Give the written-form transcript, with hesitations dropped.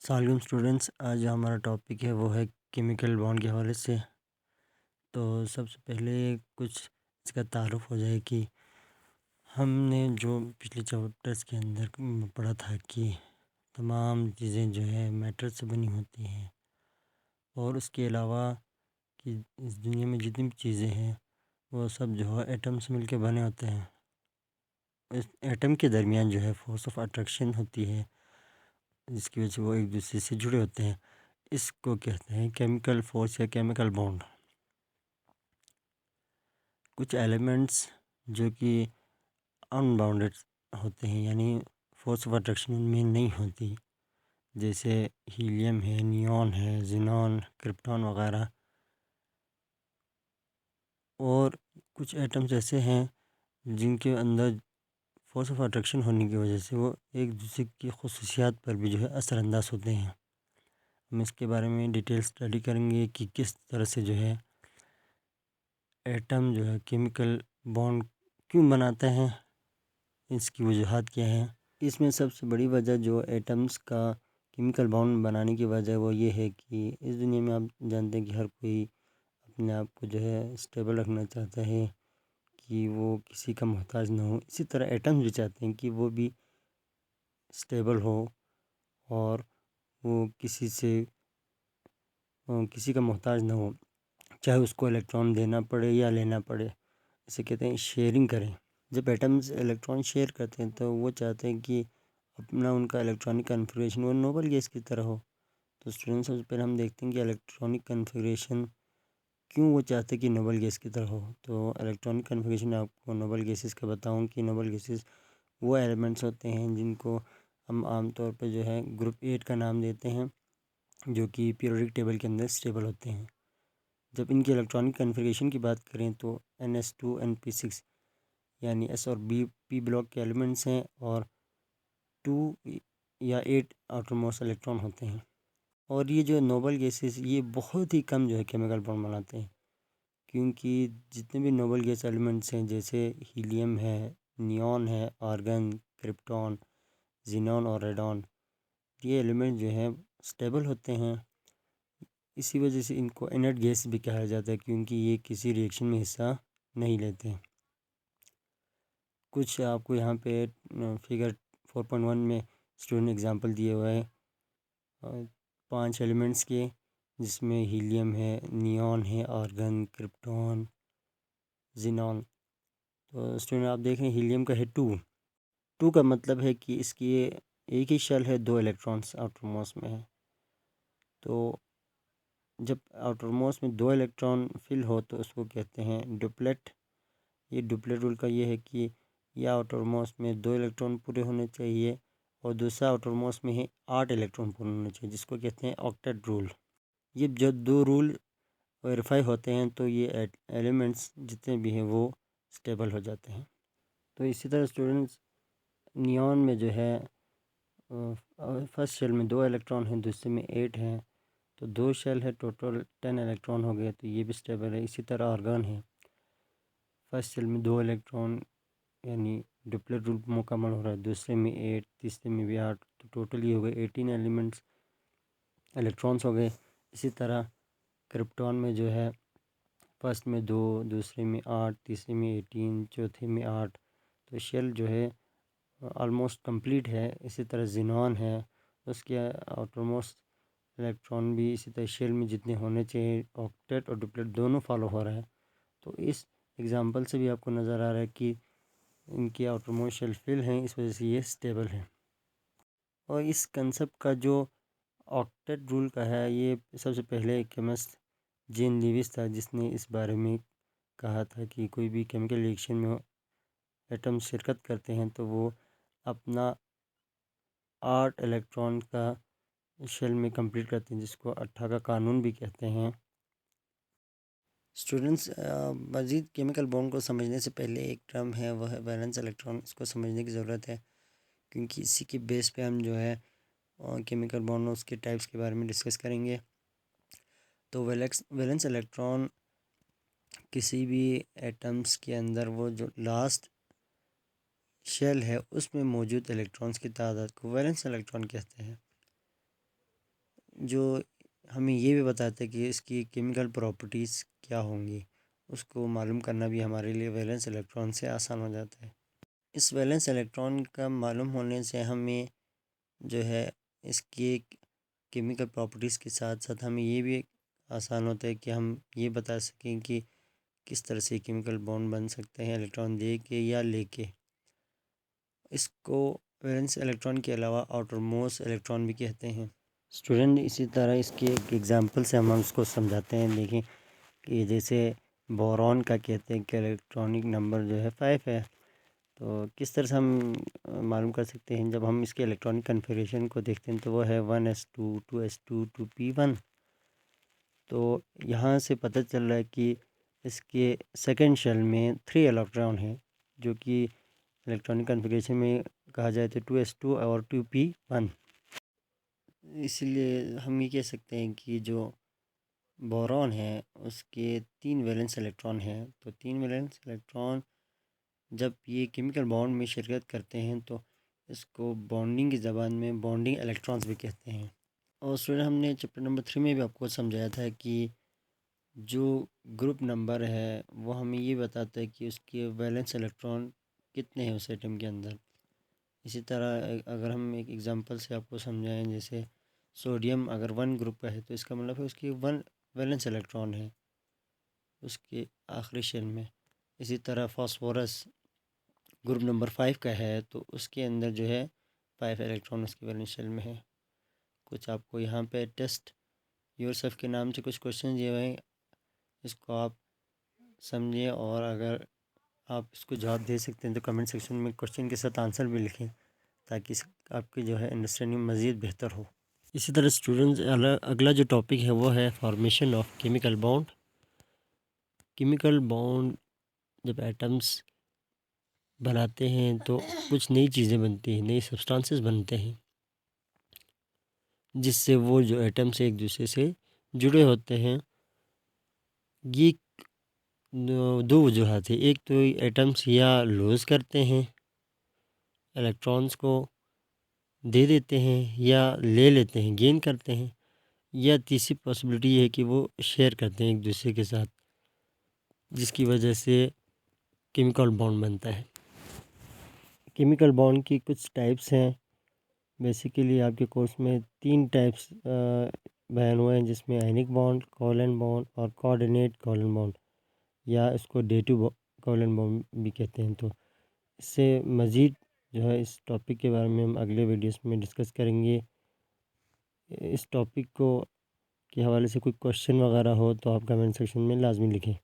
सलाम स्टूडेंट्स, आज जो हमारा टॉपिक है वो है केमिकल बॉन्ड के हवाले से। तो सबसे पहले कुछ इसका तारुफ हो जाए कि हमने जो पिछले चैप्टर्स के अंदर पढ़ा था कि तमाम चीज़ें जो है मैटर से बनी होती हैं, और उसके अलावा कि इस दुनिया में जितनी भी चीज़ें हैं वो सब जो है एटम से मिलकर बने होते हैं। इस एटम के दरमियान जो है फोर्स ऑफ अट्रैक्शन होती है, जिसकी वजह से वो एक दूसरे से जुड़े होते हैं। इसको कहते हैं केमिकल फोर्स या केमिकल बॉन्ड। कुछ एलिमेंट्स जो कि अनबाउंडेड होते हैं, यानी फोर्स ऑफ अट्रैक्शन उनमें नहीं होती, जैसे हीलियम है, नियॉन है, जिनॉन, क्रिप्टॉन वगैरह। और कुछ एटम्स ऐसे हैं जिनके अंदर फोर्स ऑफ अट्रैक्शन होने की वजह से वो एक दूसरे की खसूसियात पर भी जो है असरअंदाज होते हैं। हम इसके बारे में डिटेल स्टडी करेंगे कि किस तरह से जो है एटम जो है केमिकल बॉन्ड क्यों बनाते हैं, इसकी वजूहत क्या है। इसमें सबसे बड़ी वजह जो एटम्स का केमिकल बॉन्ड बनाने की वजह वो ये है कि इस दुनिया में आप जानते हैं कि हर कोई अपने आप को जो है स्टेबल रखना चाहता है, कि वो किसी का मोहताज ना हो। इसी तरह एटम्स भी चाहते हैं कि वो भी स्टेबल हो और वो किसी का मोहताज ना हो, चाहे उसको इलेक्ट्रॉन देना पड़े या लेना पड़े। इसे कहते हैं शेयरिंग करें। जब एटम्स इलेक्ट्रॉन शेयर करते हैं तो वो चाहते हैं कि अपना उनका इलेक्ट्रॉनिक कन्फिग्रेशन वो नोबल गैस की तरह हो। तो स्टूडेंट्स, सबसे पहले हम देखते हैं कि इलेक्ट्रॉनिक कन्फिग्रेशन क्यों वो चाहते हैं कि नोबल गैस की तरह हो। तो इलेक्ट्रॉनिक कन्फिग्रेशन आपको नोबल गैसेस का बताऊं कि नोबल गैसेस वो एलिमेंट्स होते हैं जिनको हम आमतौर पर जो है ग्रुप 8 का नाम देते हैं, जो कि पीरियोडिक टेबल के अंदर स्टेबल होते हैं। जब इनकी इलेक्ट्रॉनिक कन्फिग्रेशन की बात करें तो NS2 NP6 यानी S और पी ब्लॉक के एलिमेंट्स हैं, और 2 या 8 आउटर मोस्ट इलेक्ट्रॉन होते हैं। और ये जो नोबल गैसेस ये बहुत ही कम जो है केमिकल बॉन्ड बनाते हैं, क्योंकि जितने भी नोबल गैस एलिमेंट्स हैं जैसे हीलियम है, नियॉन है, आर्गन, क्रिप्टॉन, जिनॉन और रेडॉन, ये एलिमेंट जो है स्टेबल होते हैं। इसी वजह से इनको इनर्ट गैस भी कहा जाता है, क्योंकि ये किसी रिएक्शन में हिस्सा नहीं लेते हैं। कुछ आपको यहाँ पे फिगर 4.1 में स्टूडेंट एग्जांपल दिए हुए हैं 5 एलिमेंट्स के, जिसमें हीलियम है, नियॉन है, आर्गन, क्रिप्टॉन, जिनॉन। तो स्टूडेंट आप देख रहे हैं हीलियम का है 2 का मतलब है कि इसकी एक ही शेल है, 2 इलेक्ट्रॉन्स आउटर मोस्ट में है। तो जब आउटर मोस्ट में 2 इलेक्ट्रॉन फिल हो तो उसको कहते हैं डुप्लेट। ये डुप्लेट रूल का ये है कि यह आउटर मोस्ट में 2 इलेक्ट्रॉन पूरे होने चाहिए, और दूसरा आउटर मोस्ट में ही 8 इलेक्ट्रॉन पूरे होने चाहिए, जिसको कहते हैं ऑक्टेट रूल। ये जब 2 रूल वेरीफाई होते हैं तो ये एलिमेंट्स जितने भी हैं वो स्टेबल हो जाते हैं। तो इसी तरह स्टूडेंट्स, नियॉन में जो है फर्स्ट शेल में 2 इलेक्ट्रॉन हैं, दूसरे में 8 हैं, तो 2 शेल है, टोटल 10 इलेक्ट्रॉन हो गए, तो ये भी स्टेबल है। इसी तरह आर्गन है, फर्स्ट शेल में 2 इलेक्ट्रॉन यानी डुप्लेट रूल मुकम्मल हो रहा है, दूसरे में 8, तीसरे में भी 8, तो टोटल ये हो गए 18 एलिमेंट्स इलेक्ट्रॉन्स हो गए। इसी तरह क्रिप्टॉन में जो है फर्स्ट में 2, दूसरे में 8, तीसरे में 18, चौथे में 8, तो शेल जो है ऑलमोस्ट कंप्लीट है। इसी तरह जिनॉन है, उसके आउटर मोस्ट इलेक्ट्रॉन भी इसी तरह शेल में जितने होने चाहिए, ऑक्टेट और डुप्लेट दोनों फॉलो हो रहा है। तो इस एग्जांपल से भी आपको नज़र आ रहा है कि इनकी आउटर मोस्ट शेल फिल हैं, इस वजह से ये स्टेबल है। और इस कंसेप्ट का जो ऑक्टेट रूल का है, ये सबसे पहले केमिस्ट जेन लीविस था जिसने इस बारे में कहा था कि कोई भी केमिकल रिएक्शन में एटम शिरकत करते हैं तो वो अपना 8 इलेक्ट्रॉन का शेल में कंप्लीट करते हैं, जिसको अट्ठा का कानून भी कहते हैं। स्टूडेंट्स, मज़ीद केमिकल बॉन्ड को समझने से पहले एक टर्म है, वह है वैलेंस इलेक्ट्रॉन। इसको समझने की ज़रूरत है, क्योंकि इसी के बेस पे हम जो है केमिकल बॉन्ड उसके टाइप्स के बारे में डिस्कस करेंगे। तो वैलेंस इलेक्ट्रॉन किसी भी एटम्स के अंदर वो जो लास्ट शेल है उसमें मौजूद इलेक्ट्रॉन्स की तादाद को वैलेंस इलेक्ट्रॉन कहते हैं। जो हमें ये भी बताता है कि इसकी केमिकल प्रॉपर्टीज़ क्या होंगी, उसको मालूम करना भी हमारे लिए वैलेंस इलेक्ट्रॉन से आसान हो जाता है। इस वैलेंस इलेक्ट्रॉन का मालूम होने से हमें जो है इसकी केमिकल प्रॉपर्टीज़ के साथ साथ हमें ये भी आसान होता है कि हम ये बता सकें कि किस तरह से केमिकल बॉन्ड बन सकते हैं इलेक्ट्रॉन दे के या लेके। इसको वैलेंस इलेक्ट्रॉन के अलावा आउटरमोस्ट इलेक्ट्रॉन भी कहते हैं। स्टूडेंट, इसी तरह इसके एक एग्जांपल से हम उसको समझाते हैं। देखें कि जैसे बोरॉन का कहते हैं कि इलेक्ट्रॉनिक नंबर जो है 5 है, तो किस तरह से हम मालूम कर सकते हैं। जब हम इसके इलेक्ट्रॉनिक कन्फिग्रेशन को देखते हैं तो वो है 1s2 2s2 2p1। तो यहाँ से पता चल रहा है कि इसके सेकंड शेल में 3 इलेक्ट्रॉन हैं, जो कि इलेक्ट्रॉनिक कन्फिग्रेशन में कहा जाए तो 2s2 और 2p1। इसलिए हम ये कह सकते हैं कि जो बोरॉन है उसके 3 वैलेंस इलेक्ट्रॉन हैं। तो 3 वैलेंस इलेक्ट्रॉन जब ये केमिकल बॉन्ड में शिरकत करते हैं तो इसको बॉन्डिंग की ज़बान में बॉन्डिंग इलेक्ट्रॉन्स भी कहते हैं। और स्टूडेंट, हमने चैप्टर नंबर 3 में भी आपको समझाया था कि जो ग्रुप नंबर है वो हमें ये बताता है कि उसके वैलेंस इलेक्ट्रॉन कितने हैं उस एटम के अंदर। इसी तरह अगर हम एक एग्जांपल से आपको समझाएं, जैसे सोडियम अगर 1 ग्रुप का है तो इसका मतलब है उसकी 1 वैलेंस इलेक्ट्रॉन है उसके आखिरी शेल में। इसी तरह फास्फोरस ग्रुप नंबर 5 का है तो उसके अंदर जो है 5 इलेक्ट्रॉन उसके वैलेंस शेल में है। कुछ आपको यहाँ पे टेस्ट योरसेल्फ के नाम से कुछ क्वेश्चन दिए हुए हैं, इसको आप समझिए और अगर आप इसको जवाब दे सकते हैं तो कमेंट सेक्शन में क्वेश्चन के साथ आंसर भी लिखें, ताकि आपकी जो है अंडरस्टैंडिंग मज़ीद बेहतर हो। इसी तरह स्टूडेंट्स, अगला जो टॉपिक है वो है formation of chemical bond. Chemical bond जब एटम्स बनाते हैं तो कुछ नई चीज़ें बनती हैं, नई सब्सटेंसेस बनते हैं, जिससे वो जो एटम्स एक दूसरे से जुड़े होते हैं। ये दो वजूहत है। एक तो एटम्स या लूज़ करते हैं, इलेक्ट्रॉन्स को दे देते हैं, या ले लेते हैं, गेन करते हैं, या तीसरी पॉसिबिलिटी ये है कि वो शेयर करते हैं एक दूसरे के साथ, जिसकी वजह से केमिकल बॉन्ड बनता है। केमिकल बॉन्ड की कुछ टाइप्स हैं। बेसिकली आपके कोर्स में 3 टाइप्स बयान हुए हैं, जिसमें आयनिक बॉन्ड, कोवलेंट बॉन्ड और कोऑर्डिनेट कोवलेंट बॉन्ड, या इसको डेटिव कोवलेंट बॉन्ड भी कहते हैं। तो इससे मज़ीद जो है इस टॉपिक के बारे में हम अगले वीडियोस में डिस्कस करेंगे। इस टॉपिक को के हवाले से कोई क्वेश्चन वगैरह हो तो आप कमेंट सेक्शन में लाजमी लिखें।